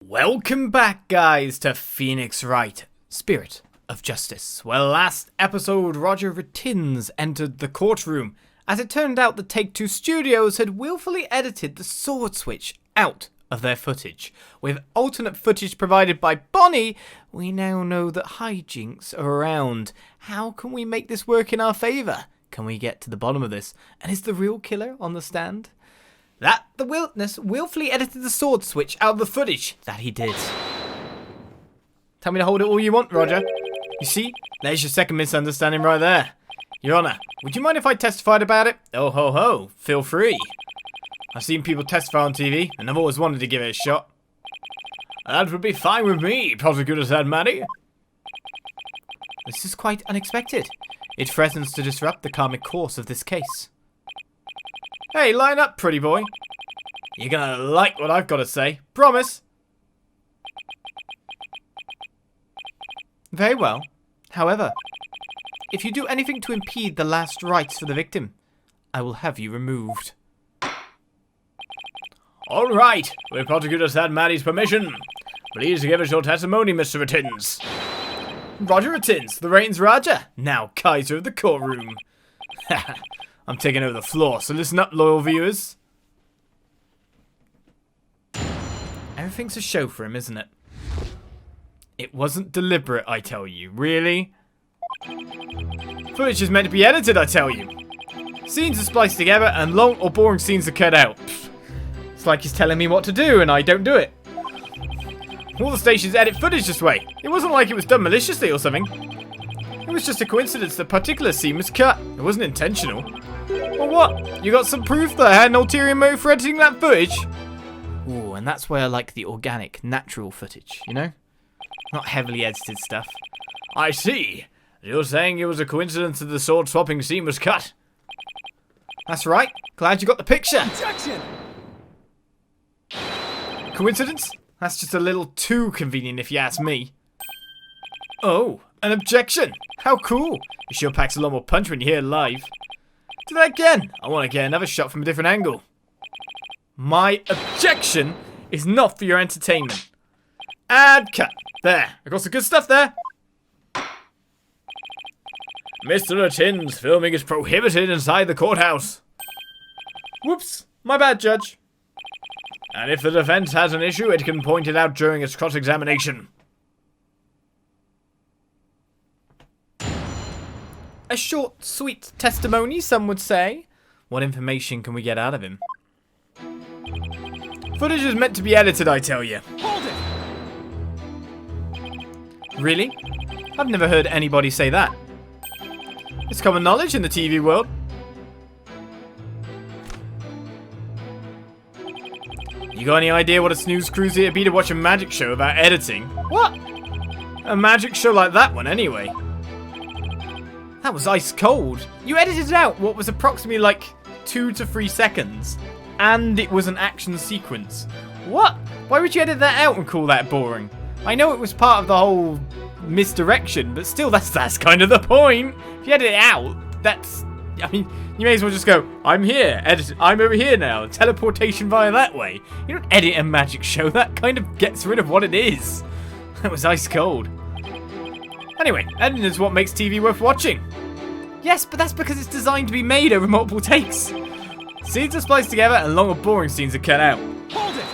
Welcome back, guys, to Phoenix Wright, Spirit of Justice. Well, last episode, Roger Retinz entered the courtroom. As it turned out, the Take-Two studios had willfully edited the sword switch out of their footage. With alternate footage provided by Bonnie, we now know that hijinks are around. How can we make this work in our favour? Can we get to the bottom of this? And is the real killer on the stand? That the witness willfully edited the sword switch out of the footage. That he did. Tell me to hold it all you want, Roger. You see, there's your second misunderstanding right there. Your Honour, would you mind if I testified about it? Oh ho ho, feel free. I've seen people testify on TV, and I've always wanted to give it a shot. That would be fine with me, Prosecutor said Maddie. This is quite unexpected. It threatens to disrupt the karmic course of this case. Hey, line up, pretty boy. You're gonna like what I've got to say. Promise. Very well. However, if you do anything to impede the last rites for the victim, I will have you removed. All right. With Prosecutor Sad Maddie's permission, please give us your testimony, Mr. Retinz. Roger Retinz, the reigns Roger, now Kaiser of the courtroom. I'm taking over the floor, so listen up, loyal viewers. Everything's a show for him, isn't it? It wasn't deliberate, I tell you. Really? Footage is meant to be edited, I tell you. Scenes are spliced together, and long or boring scenes are cut out. It's like he's telling me what to do, and I don't do it. All the stations edit footage this way. It wasn't like it was done maliciously or something. It was just a coincidence that particular scene was cut. It wasn't intentional. Well, what? You got some proof that I had an ulterior motive for editing that footage? Ooh, and that's why I like the organic, natural footage, you know? Not heavily edited stuff. I see. You're saying it was a coincidence that the sword-swapping scene was cut. That's right. Glad you got the picture. Objection! Coincidence? That's just a little too convenient if you ask me. Oh, an objection. How cool. It sure packs a lot more punch when you hear it live. Do that again. I want to get another shot from a different angle. My objection is not for your entertainment. And cut. There. I got some good stuff there. Mr. Retinz, filming is prohibited inside the courthouse. Whoops. My bad, Judge. And if the defense has an issue, it can point it out during its cross-examination. A short, sweet testimony, some would say. What information can we get out of him? Footage is meant to be edited, I tell you. Hold it! Really? I've never heard anybody say that. It's common knowledge in the TV world. You got any idea what a snooze cruise it'd be to watch a magic show about editing? What? A magic show like that one, anyway. That was ice cold. You edited out what was approximately like 2 to 3 seconds. And it was an action sequence. What? Why would you edit that out and call that boring? I know it was part of the whole misdirection, but still, that's kind of the point. If you edit it out, that's... I mean, you may as well just go, I'm here, edit, I'm over here now, teleportation via that way. You don't edit a magic show, that kind of gets rid of what it is. That was ice cold. Anyway, editing is what makes TV worth watching. Yes, but that's because it's designed to be made over multiple takes. Scenes are spliced together and long or boring scenes are cut out. Hold it!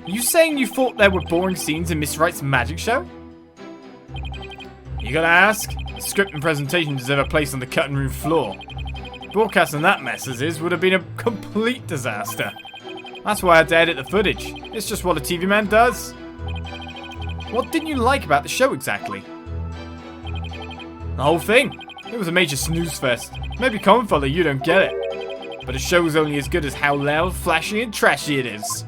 You saying you thought there were boring scenes in Miss Wright's magic show? You gotta ask? Script and presentation deserve a place on the cutting room floor. Broadcasting that mess as is would have been a complete disaster. That's why I had to edit the footage. It's just what a TV man does. What didn't you like about the show exactly? The whole thing. It was a major snooze fest. Maybe common fella, you don't get it. But a show's only as good as how loud, flashy, and trashy it is.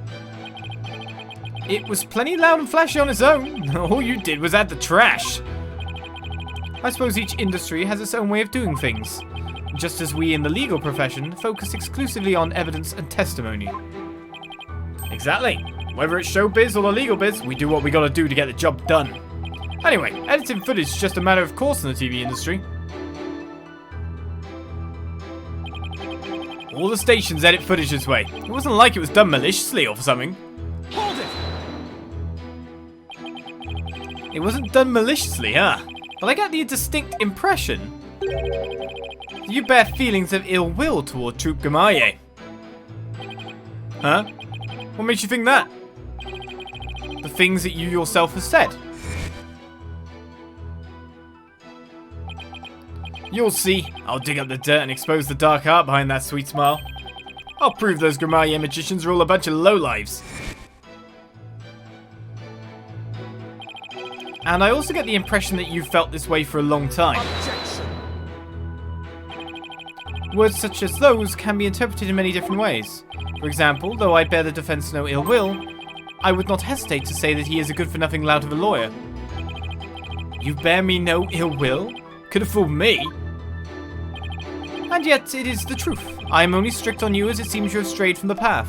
It was plenty loud and flashy on its own. All you did was add the trash. I suppose each industry has its own way of doing things, just as we in the legal profession focus exclusively on evidence and testimony. Exactly. Whether it's showbiz or the legal biz, we do what we gotta do to get the job done. Anyway, editing footage is just a matter of course in the TV industry. All the stations edit footage this way. It wasn't like it was done maliciously or something. It wasn't done maliciously, huh? But I get the distinct impression that you bear feelings of ill will toward Troop Gamaye. Huh? What makes you think that? The things that you yourself have said. You'll see. I'll dig up the dirt and expose the dark heart behind that sweet smile. I'll prove those Gamaye magicians are all a bunch of lowlives. And I also get the impression that you've felt this way for a long time. Objection. Words such as those can be interpreted in many different ways. For example, though I bear the defense no ill will, I would not hesitate to say that he is a good-for-nothing lout of a lawyer. You bear me no ill will? Could have fooled me. And yet, it is the truth. I am only strict on you as it seems you have strayed from the path.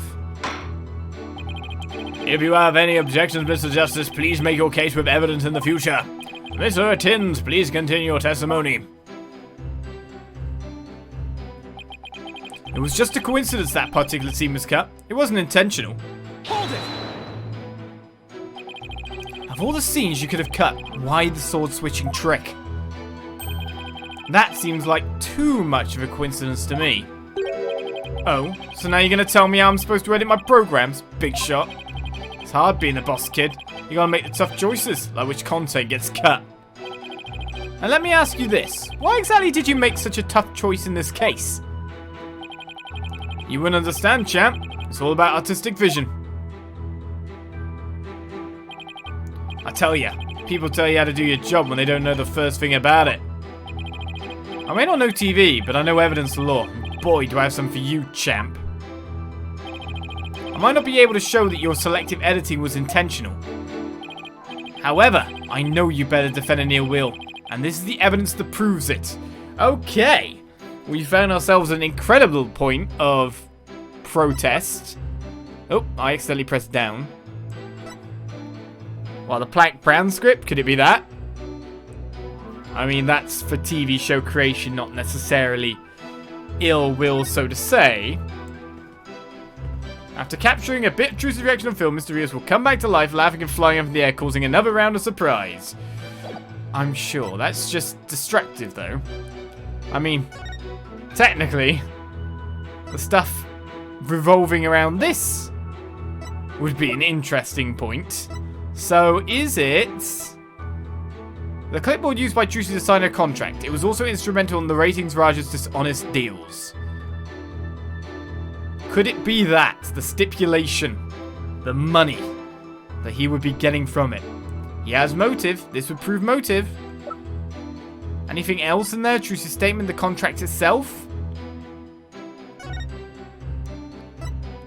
If you have any objections, Mr. Justice, please make your case with evidence in the future. Mr. Retinz, please continue your testimony. It was just a coincidence that particular scene was cut. It wasn't intentional. Hold it! Of all the scenes you could have cut, why the sword switching trick? That seems like too much of a coincidence to me. Oh, so now you're going to tell me how I'm supposed to edit my programs, big shot? It's hard being a boss, kid. You gotta make the tough choices, like which content gets cut. And let me ask you this. Why exactly did you make such a tough choice in this case? You wouldn't understand, champ. It's all about artistic vision. I tell ya, people tell you how to do your job when they don't know the first thing about it. I may not know TV, but I know evidence law. Boy, do I have some for you, champ. I might not be able to show that your selective editing was intentional. However, I know you better defend an ill will, and this is the evidence that proves it. Okay, we found ourselves an incredible point of protest. Oh, I accidentally pressed down. Well, the Black Brown script, could it be that? I mean, that's for TV show creation, not necessarily ill will, so to say. After capturing a bit intrusive reaction on film, Mr. Reus will come back to life, laughing and flying up in the air, causing another round of surprise. I'm sure. That's just destructive, though. I mean, technically, the stuff revolving around this would be an interesting point. So, is it the clipboard used by Trucy to sign a contract? It was also instrumental in the ratings Raja's dishonest deals. Could it be that, the stipulation, the money that he would be getting from it? He has motive. This would prove motive. Anything else in there? Trucy's statement, the contract itself?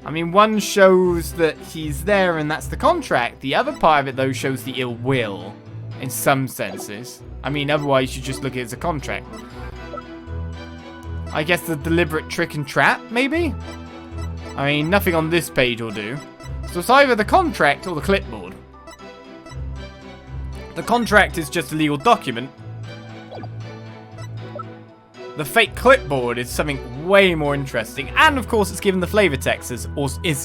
I mean, one shows that he's there and that's the contract. The other part of it, though, shows the ill will in some senses. I mean, otherwise you just look at it as a contract. I guess the deliberate trick and trap, maybe? I mean, nothing on this page will do. So it's either the contract or the clipboard. The contract is just a legal document. The fake clipboard is something way more interesting. And, of course, it's given the flavor text is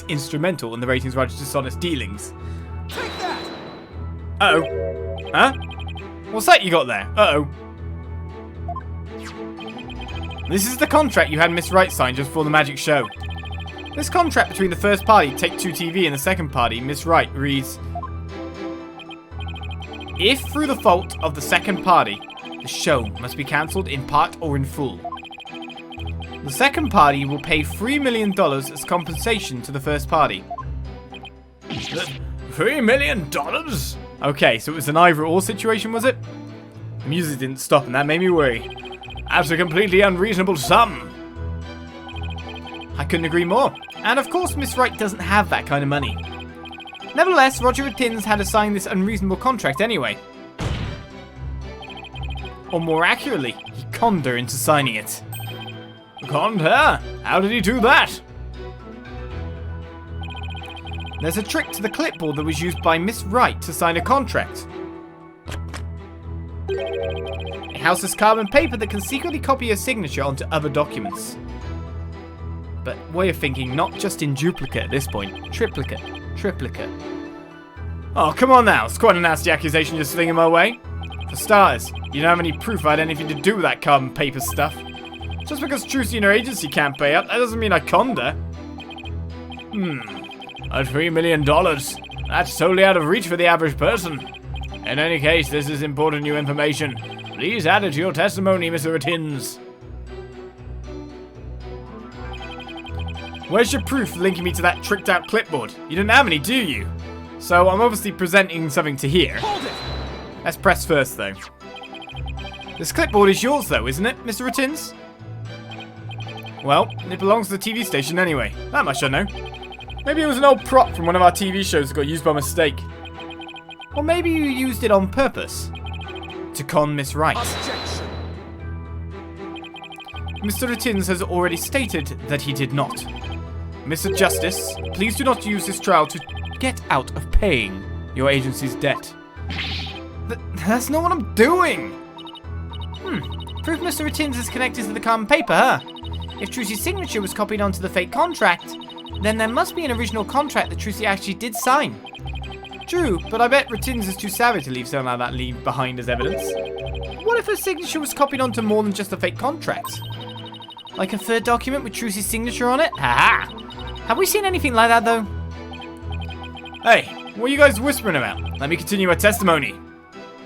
instrumental in the ratings Roger's dishonest dealings. Take that! Uh-oh. Huh? What's that you got there? Uh-oh. This is the contract you had Miss Wright sign just before the magic show. This contract between the first party, Take-Two TV, and the second party, Miss Wright, reads, if through the fault of the second party, the show must be cancelled in part or in full, the second party will pay $3 million as compensation to the first party. $3 million? Okay, so it was an either-or situation, was it? The music didn't stop and that made me worry. That's a completely unreasonable sum. I couldn't agree more. And of course, Miss Wright doesn't have that kind of money. Nevertheless, Roger Retinz had to sign this unreasonable contract anyway. Or more accurately, he conned her into signing it. Conned her? How did he do that? There's a trick to the clipboard that was used by Miss Wright to sign a contract. It houses carbon paper that can secretly copy her signature onto other documents. But we're thinking not just in duplicate at this point. Triplicate. Oh, come on now. It's quite a nasty accusation you're slinging my way. For starters, you don't have any proof I had anything to do with that carbon paper stuff. Just because Trucy and her agency can't pay up, that doesn't mean I conned her. At $3 million. That's totally out of reach for the average person. In any case, this is important new information. Please add it to your testimony, Mr. Retinz. Where's your proof linking me to that tricked out clipboard? You didn't have any, do you? So I'm obviously presenting something to here. Hold it! Let's press first, though. This clipboard is yours, though, isn't it, Mr. Retinz? Well, it belongs to the TV station anyway. That much I know. Maybe it was an old prop from one of our TV shows that got used by mistake. Or maybe you used it on purpose. To con Miss Wright. Objection! Mr. Retinz has already stated that he did not. Mr. Justice, please do not use this trial to get out of paying your agency's debt. That's not what I'm doing! Proof Mr. Retinz is connected to the carbon paper, huh? If Trucy's signature was copied onto the fake contract, then there must be an original contract that Trucy actually did sign. True, but I bet Retinz is too savvy to leave something like that leave behind as evidence. What if her signature was copied onto more than just a fake contract? Like a third document with Trucy's signature on it? Haha! Have we seen anything like that, though? Hey, what are you guys whispering about? Let me continue our testimony.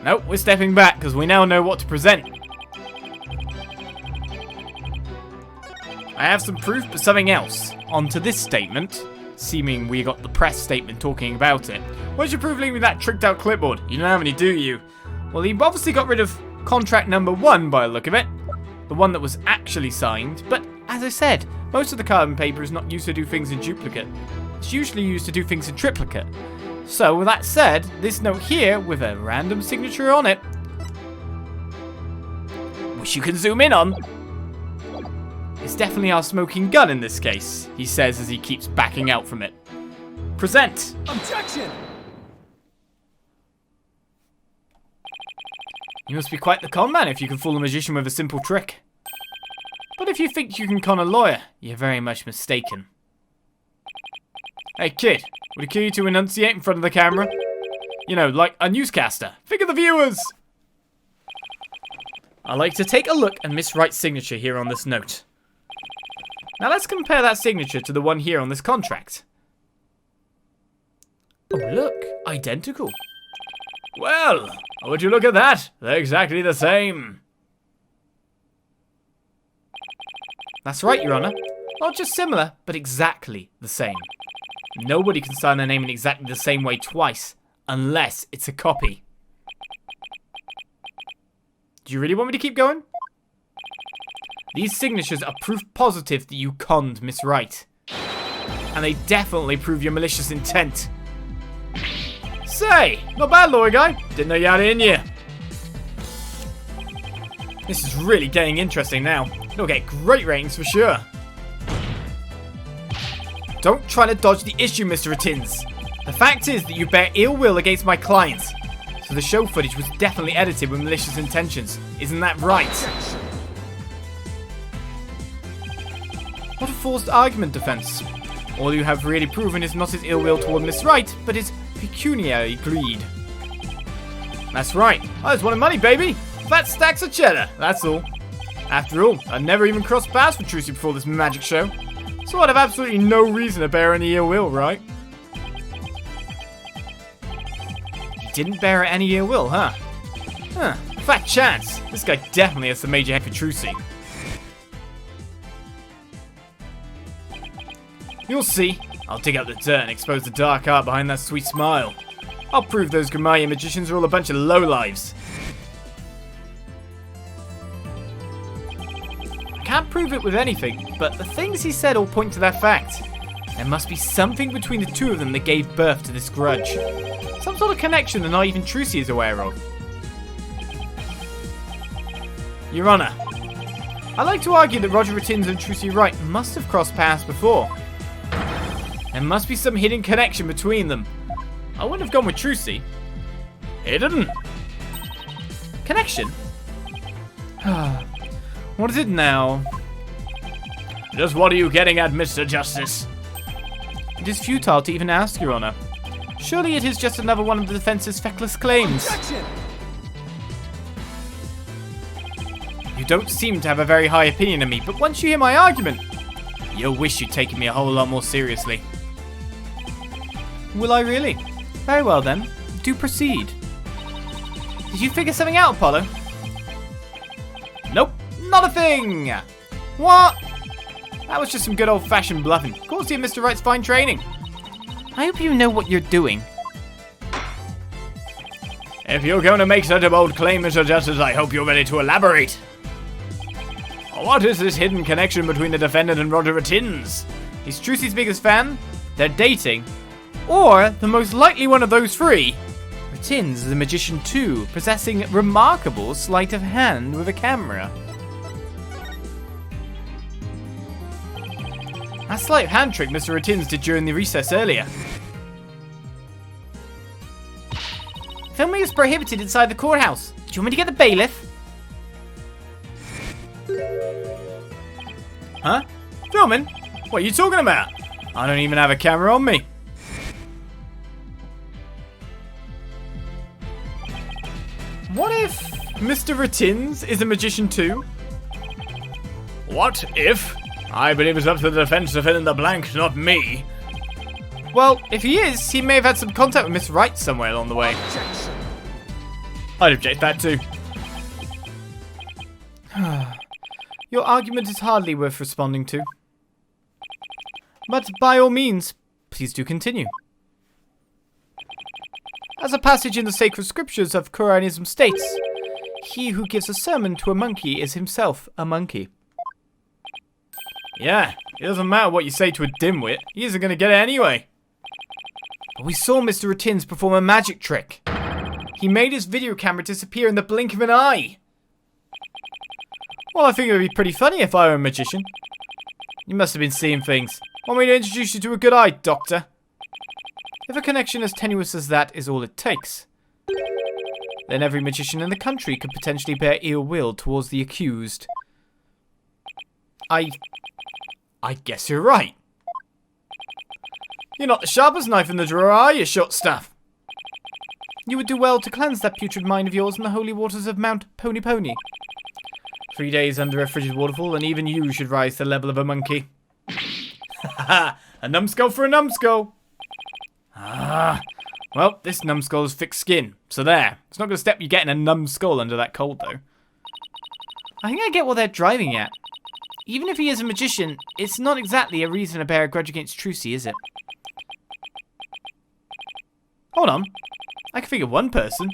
Nope, we're stepping back, because we now know what to present. I have some proof, but something else. Onto this statement, seeming we got the press statement talking about it. Where's your proof linking with that tricked out clipboard? You don't have any, do you? Well, he obviously got rid of contract number 1 by the look of it. The one that was actually signed, but as I said, most of the carbon paper is not used to do things in duplicate. It's usually used to do things in triplicate. So, with that said, this note here, with a random signature on it, which you can zoom in on, it's definitely our smoking gun in this case, he says as he keeps backing out from it. Present! Objection! You must be quite the con man if you can fool a magician with a simple trick. But if you think you can con a lawyer, you're very much mistaken. Hey kid, would it kill you to enunciate in front of the camera? You know, like a newscaster. Think of the viewers! I'd like to take a look at Miss Wright's signature here on this note. Now let's compare that signature to the one here on this contract. Oh look, identical. Well, would you look at that? They're exactly the same. That's right, Your Honor. Not just similar, but exactly the same. Nobody can sign their name in exactly the same way twice, unless it's a copy. Do you really want me to keep going? These signatures are proof positive that you conned Miss Wright. And they definitely prove your malicious intent. Say, not bad, lawyer guy. Didn't know you had it in you. This is really getting interesting now. It'll get great ratings for sure. Don't try to dodge the issue, Mr. Retinz. The fact is that you bear ill will against my clients. So the show footage was definitely edited with malicious intentions. Isn't that right? What a forced argument, defense. All you have really proven is not his ill will toward Miss Wright, but his pecuniary greed. That's right. I just wanted money, baby. Fat stacks of cheddar, that's all. After all, I never even crossed paths with Trucy before this magic show. So I'd have absolutely no reason to bear any ill will, right? You didn't bear any ill will, huh? Huh, fat chance. This guy definitely has some major head for Trucy. You'll see. I'll dig up the dirt and expose the dark art behind that sweet smile. I'll prove those Khura'in magicians are all a bunch of lowlives. Can't prove it with anything, but the things he said all point to that fact. There must be something between the two of them that gave birth to this grudge. Some sort of connection that not even Trucy is aware of. Your Honor, I like to argue that Roger Retinz and Trucy Wright must have crossed paths before. There must be some hidden connection between them. I wouldn't have gone with Trucy. Hidden? Connection? What is it now? Just what are you getting at, Mr. Justice? It is futile to even ask, Your Honor. Surely it is just another one of the defense's feckless claims. Objection! You don't seem to have a very high opinion of me, but once you hear my argument, you'll wish you'd taken me a whole lot more seriously. Will I really? Very well then, do proceed. Did you figure something out, Apollo? Nope, not a thing! What? That was just some good old-fashioned bluffing. Of course you have Mr. Wright's fine training. I hope you know what you're doing. If you're going to make such a bold claim, Mr. Justice, I hope you're ready to elaborate. What is this hidden connection between the defendant and Roger Retinz? Is Trucy's biggest fan? They're dating? Or, the most likely one of those three, Retinz is a magician too, possessing remarkable sleight of hand with a camera. That sleight of hand trick Mr. Retinz did during the recess earlier. Filming is prohibited inside the courthouse. Do you want me to get the bailiff? Huh? Filming? What are you talking about? I don't even have a camera on me. What if Mr. Retinz is a magician too? What if? I believe it's up to the defense to fill in the blank, not me. Well, if he is, he may have had some contact with Miss Wright somewhere along the way. Objection! I'd object that too. Your argument is hardly worth responding to. But by all means, please do continue. As a passage in the sacred scriptures of Khura'anism states, he who gives a sermon to a monkey is himself a monkey. Yeah, it doesn't matter what you say to a dimwit, he isn't going to get it anyway. But we saw Mr. Retinz perform a magic trick. He made his video camera disappear in the blink of an eye. Well, I think it would be pretty funny if I were a magician. You must have been seeing things. Want me to introduce you to a good eye, Doctor? If a connection as tenuous as that is all it takes, then every magician in the country could potentially bear ill will towards the accused. I guess you're right. You're not the sharpest knife in the drawer, are you, short stuff? You would do well to cleanse that putrid mind of yours in the holy waters of Mount Pony Pony. 3 days under a frigid waterfall, and even you should rise to the level of a monkey. Ha! A numbskull for a numbskull! Ah, well, this numbskull has thick skin, so there. It's not going to stop you getting a numbskull under that cold, though. I think I get what they're driving at. Even if he is a magician, it's not exactly a reason to bear a grudge against Trucy, is it? Hold on. I can think of one person.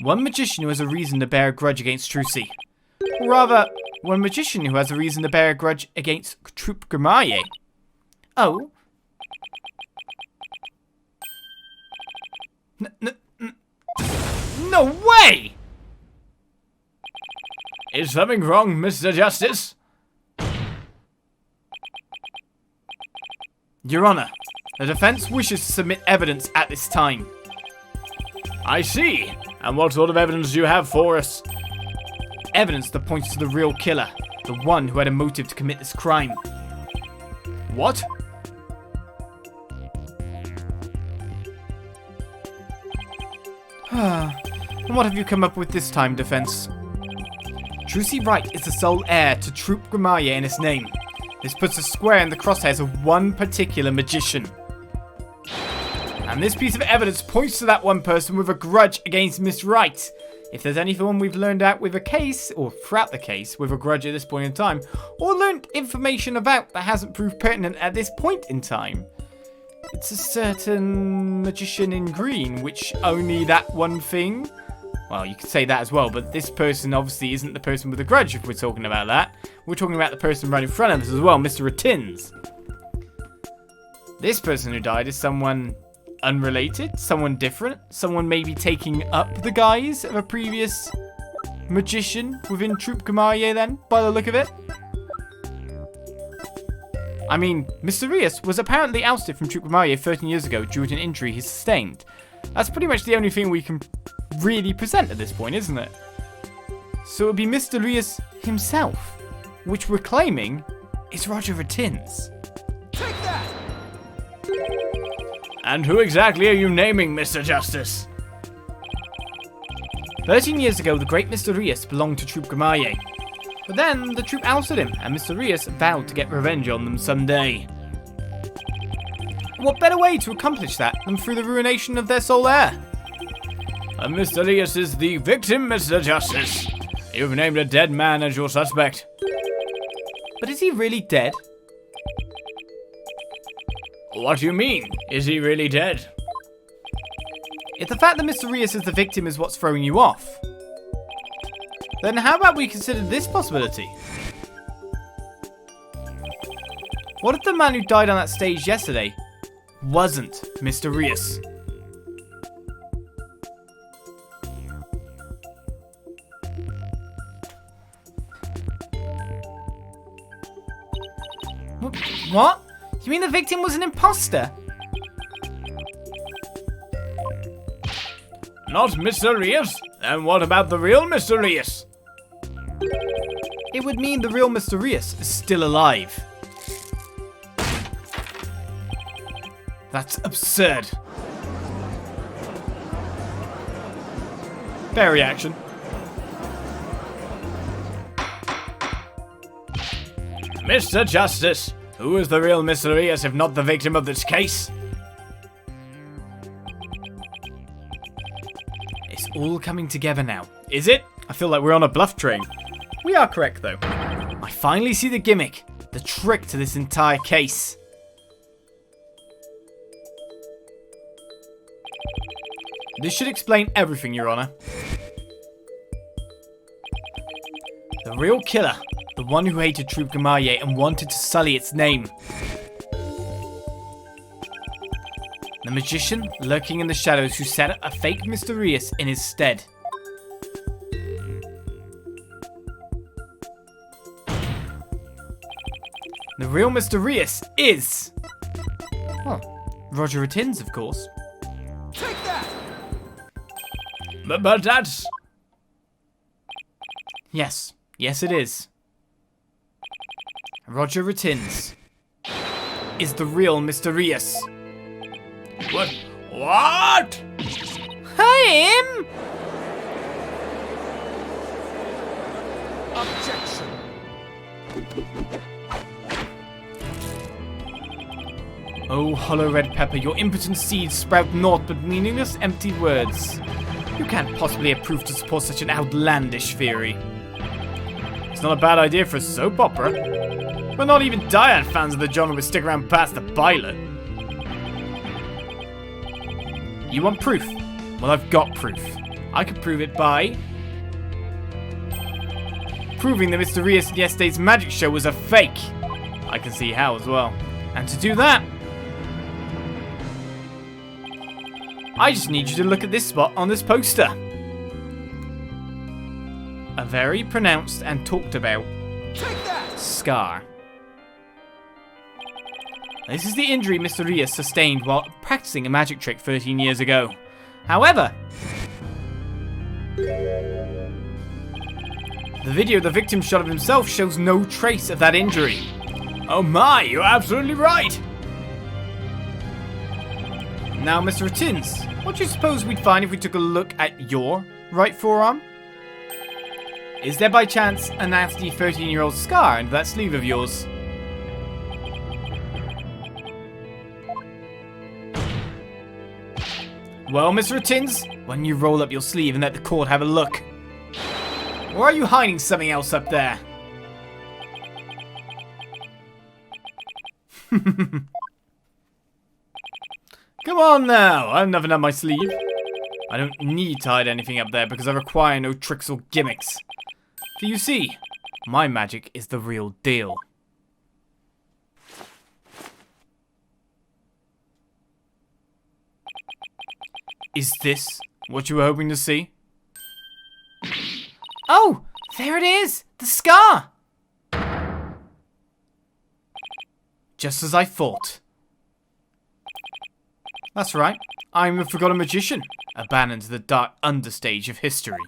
One magician who has a reason to bear a grudge against Trucy. Or rather, one magician who has a reason to bear a grudge against Troupe Grimaille. Oh? No way! Is something wrong, Mr. Justice? Your Honor, the defense wishes to submit evidence at this time. I see. And what sort of evidence do you have for us? Evidence that points to the real killer, the one who had a motive to commit this crime. What? And what have you come up with this time, defense? Trucy Wright is the sole heir to Troupe Grimaille in his name. This puts a square in the crosshairs of one particular magician. And this piece of evidence points to that one person with a grudge against Miss Wright. If there's anyone we've learned out with a case, or throughout the case, with a grudge at this point in time, or learned information about that hasn't proved pertinent at this point in time, it's a certain magician in green, which only that one thing... Well, you could say that as well, but this person obviously isn't the person with a grudge if we're talking about that. We're talking about the person right in front of us as well, Mr. Retinz. This person who died is someone unrelated, someone different, someone maybe taking up the guise of a previous magician within Troupe Grimaille then, by the look of it. I mean, Mr. Reus was apparently ousted from Troupe Grimaille 13 years ago due to an injury he sustained. That's pretty much the only thing we can really present at this point, isn't it? So it would be Mr. Reus himself, which we're claiming is Roger Retinz. Take that! And who exactly are you naming, Mr. Justice? 13 years ago, the great Mr. Reus belonged to Troop Khura'in. But then, the troop ousted him, and Mr. Reus vowed to get revenge on them someday. What better way to accomplish that than through the ruination of their sole heir? And Mr. Reus is the victim, Mr. Justice. You've named a dead man as your suspect. But is he really dead? What do you mean? Is he really dead? If the fact that Mr. Reus is the victim is what's throwing you off, then how about we consider this possibility? What if the man who died on that stage yesterday wasn't Mr. Reus? What? You mean the victim was an imposter? Not Mr. Reus? Then what about the real Mr. Reus? It would mean the real Mr. Reus is still alive. That's absurd. Fair reaction. Mr. Justice, who is the real Mr. Reus if not the victim of this case? It's all coming together now. Is it? I feel like we're on a bluff train. We are correct, though. I finally see the gimmick, the trick to this entire case. This should explain everything, Your Honor. The real killer, the one who hated Troop Khura'in and wanted to sully its name. The magician lurking in the shadows who set up a fake Mr. Reus in his stead. The real Mr. Reus is... oh, Roger Retinz, of course. Take that! But that's... Yes, it is. Roger Retinz is the real Mr. Reus. What? Him? Objection. Oh, hollow red pepper, your impotent seeds sprout naught but meaningless, empty words. You can't possibly have proof to support such an outlandish theory. It's not a bad idea for a soap opera, but not even diehard fans of the genre would stick around past the pilot. You want proof? Well, I've got proof. I could prove it by proving that Mr. Reus in yesterday's magic show was a fake. I can see how as well. And to do that, I just need you to look at this spot on this poster. A very pronounced and talked about scar. This is the injury Mr. Reus sustained while practicing a magic trick 13 years ago. However, the video the victim shot of himself shows no trace of that injury. Oh my, you're absolutely right! Now, Mr. Retinz, what do you suppose we'd find if we took a look at your right forearm? Is there by chance a nasty 13-year-old scar under that sleeve of yours? Well, Mr. Retinz, why don't you roll up your sleeve and let the court have a look? Or are you hiding something else up there? Come on now, I have nothing up my sleeve. I don't need to hide anything up there because I require no tricks or gimmicks. For you see, my magic is the real deal. Is this what you were hoping to see? Oh, there it is! The scar! Just as I thought. That's right, I'm the forgotten magician, abandoned to the dark understage of history.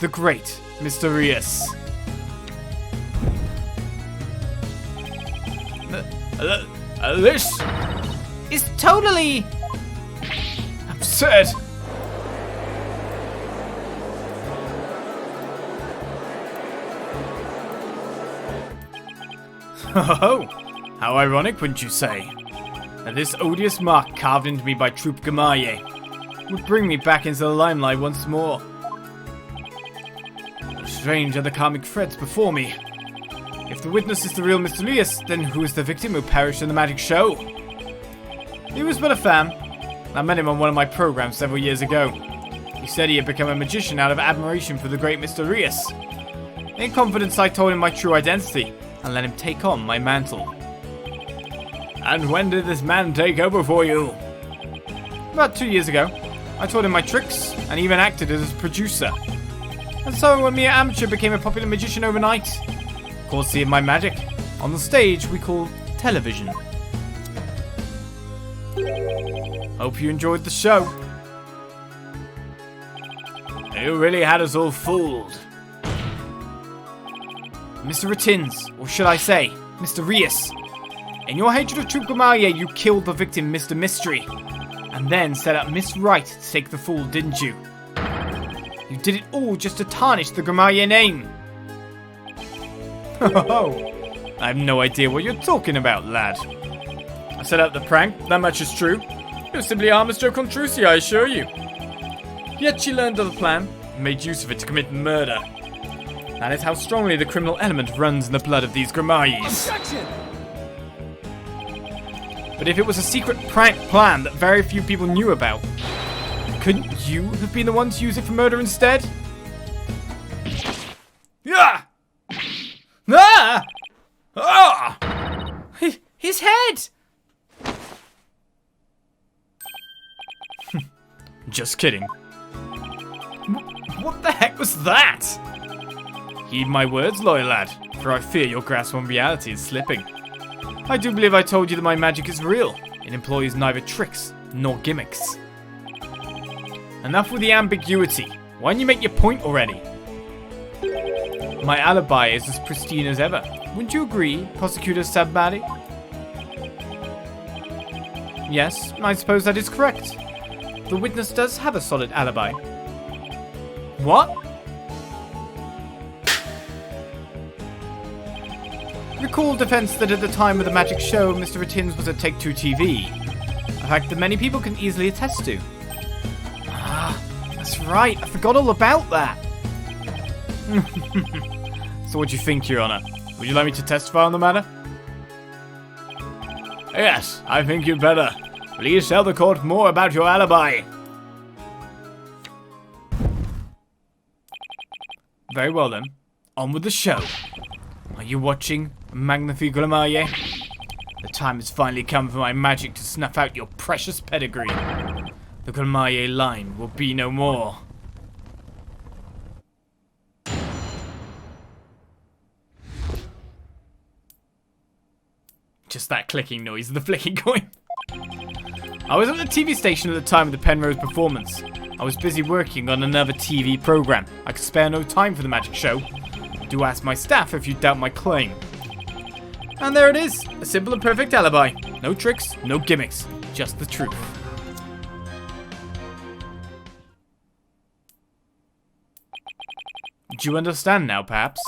The great Mr. Reus. This is totally absurd. Oh, how ironic, wouldn't you say? That this odious mark carved into me by Troop Gamaye would bring me back into the limelight once more. Strange are the karmic threads before me. If the witness is the real Mr. Reus, then who is the victim who perished in the magic show? He was but a fan. I met him on one of my programs several years ago. He said he had become a magician out of admiration for the great Mr. Reus. In confidence, I told him my true identity and let him take on my mantle. And when did this man take over for you? About 2 years ago. I taught him my tricks and even acted as his producer. And so a mere amateur became a popular magician overnight. Courtesy of my magic, on the stage we call television. Hope you enjoyed the show. You really had us all fooled. Mr. Retinz, or should I say, Mr. Reus. In your hatred of Troop Gamaye, you killed the victim, Mr. Mystery, and then set up Miss Wright to take the fall, didn't you? You did it all just to tarnish the Gamaye name. I have no idea what you're talking about, lad. I set up the prank, that much is true. It was simply a harmless joke on Trucy, I assure you. Yet she learned of the plan and made use of it to commit murder. That is how strongly the criminal element runs in the blood of these Gramayes. Objection! But if it was a secret prank plan that very few people knew about, couldn't you have been the one to use it for murder instead? Yeah! Ah! Ah! His head! Just kidding. What the heck was that? Heed my words, loyal lad, for I fear your grasp on reality is slipping. I do believe I told you that my magic is real. It employs neither tricks nor gimmicks. Enough with the ambiguity. Why don't you make your point already? My alibi is as pristine as ever. Wouldn't you agree, Prosecutor Sabbari? Yes, I suppose that is correct. The witness does have a solid alibi. What? Recall defense that at the time of the magic show, Mr. Retinz was at Take-Two TV. A fact that many people can easily attest to. Ah, that's right. I forgot all about that. So what do you think, Your Honor? Would you like me to testify on the matter? Yes, I think you'd better. Please tell the court more about your alibi. Very well then. On with the show. Are you watching, Magnifique Glamaye? The time has finally come for my magic to snuff out your precious pedigree. The Glamaye line will be no more. Just that clicking noise of the flicking coin. I was at the TV station at the time of the Penrose performance. I was busy working on another TV program. I could spare no time for the magic show. Do ask my staff if you doubt my claim. And there it is, a simple and perfect alibi. No tricks, no gimmicks, just the truth. Do you understand now, perhaps?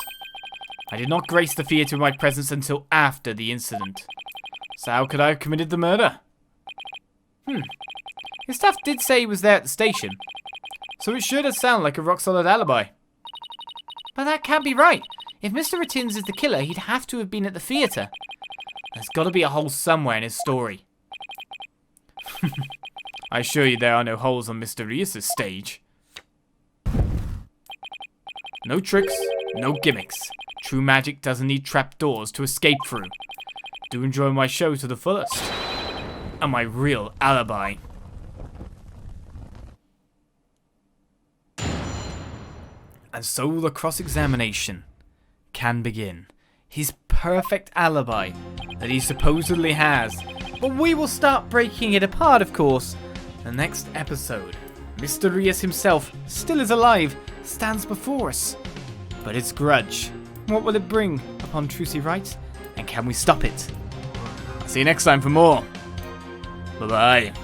I did not grace the theatre with my presence until after the incident. So how could I have committed the murder? His staff did say he was there at the station, so it sure does sound like a rock-solid alibi. But that can't be right. If Mr. Retinz is the killer, he'd have to have been at the theatre. There's got to be a hole somewhere in his story. I assure you there are no holes on Mr. Reus' stage. No tricks, no gimmicks. True magic doesn't need trapdoors to escape through. Do enjoy my show to the fullest. And my real alibi. And so the cross-examination can begin. His perfect alibi that he supposedly has. But we will start breaking it apart, of course. The next episode. Mr. Reus himself, still is alive, stands before us. But his grudge, what will it bring upon Trucy Wright? And can we stop it? I'll See you next time for more. Bye-bye.